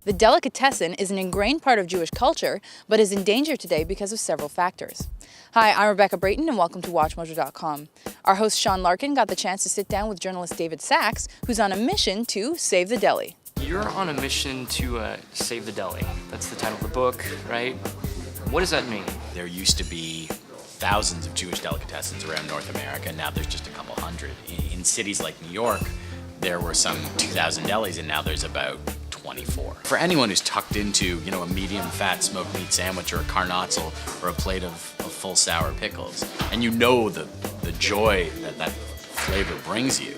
The delicatessen is an ingrained part of Jewish culture, but is in danger today because of several factors. Hi, I'm Rebecca Brayton, and welcome to WatchMojo.com. Our host Sean Larkin got the chance to sit down with journalist David Sachs, who's on a mission to save the deli. You're on a mission to save the deli. That's the title of the book, right? What does that mean? There used to be thousands of Jewish delicatessens around North America. Now there's just a couple hundred. In cities like New York, there were some 2,000 delis, and now there's about 24. For anyone who's tucked into, a medium-fat smoked meat sandwich or a carnotzel or a plate of full sour pickles, and the joy that flavor brings you,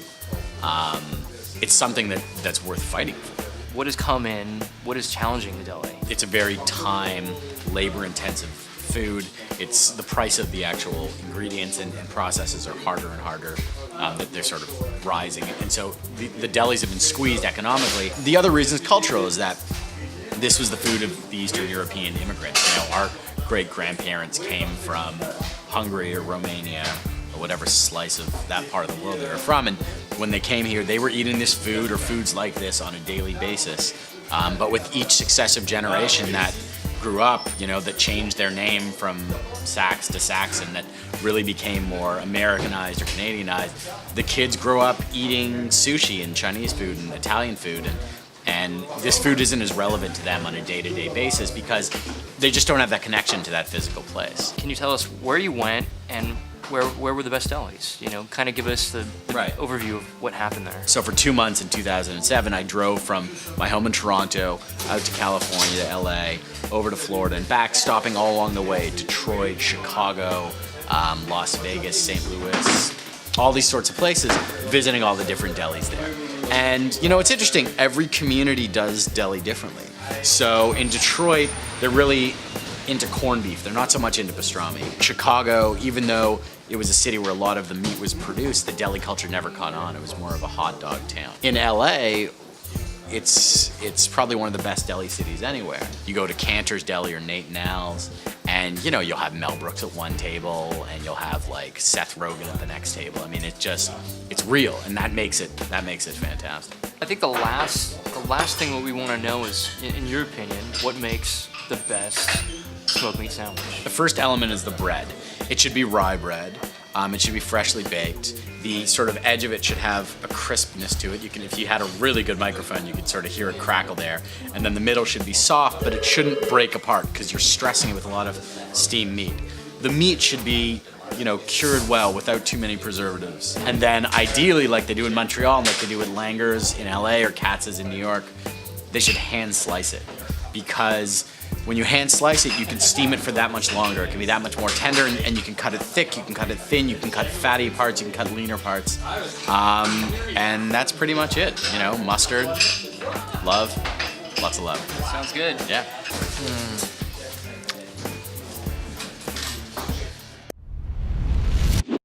it's something that's worth fighting for. What has come in? What is challenging the deli? It's a very time, labor-intensive food. It's the price of the actual ingredients and processes are harder and harder. That they're sort of rising, and so the delis have been squeezed economically. The other reason is cultural, is that this was the food of the Eastern European immigrants. Our great-grandparents came from Hungary or Romania or whatever slice of that part of the world they were from, and when they came here, they were eating this food or foods like this on a daily basis. But with each successive generation that grew up, that changed their name from Sax to Saxon, that really became more Americanized or Canadianized, the kids grow up eating sushi and Chinese food and Italian food, and this food isn't as relevant to them on a day-to-day basis because they just don't have that connection to that physical place. Can you tell us where you went and where were the best delis? Kind of give us the Right. overview of what happened there. So for 2 months in 2007, I drove from my home in Toronto out to California, to LA, over to Florida, and back, stopping all along the way: Detroit, Chicago, Las Vegas, St. Louis, all these sorts of places, visiting all the different delis there. And it's interesting, every community does deli differently. So in Detroit, they're really into corned beef. They're not so much into pastrami. Chicago, even though it was a city where a lot of the meat was produced, the deli culture never caught on. It was more of a hot dog town. In LA, it's probably one of the best deli cities anywhere. You go to Cantor's Deli or Nate and Al's, and you'll have Mel Brooks at one table, and you'll have like Seth Rogen at the next table. I mean, it's real, and that makes it fantastic. I think the last thing what we want to know is, in your opinion, what makes the best smoked meat sandwich? The first element is the bread. It should be rye bread. It should be freshly baked. The sort of edge of it should have a crispness to it. If you had a really good microphone, you could sort of hear it crackle there. And then the middle should be soft, but it shouldn't break apart because you're stressing it with a lot of steamed meat. The meat should be, cured well without too many preservatives. And then ideally, like they do in Montreal and like they do at Langer's in LA or Katz's in New York, they should hand slice it, because when you hand slice it, you can steam it for that much longer. It can be that much more tender, and you can cut it thick, you can cut it thin, you can cut fatty parts, you can cut leaner parts. And that's pretty much it. Mustard, love, lots of love. Sounds good. Yeah.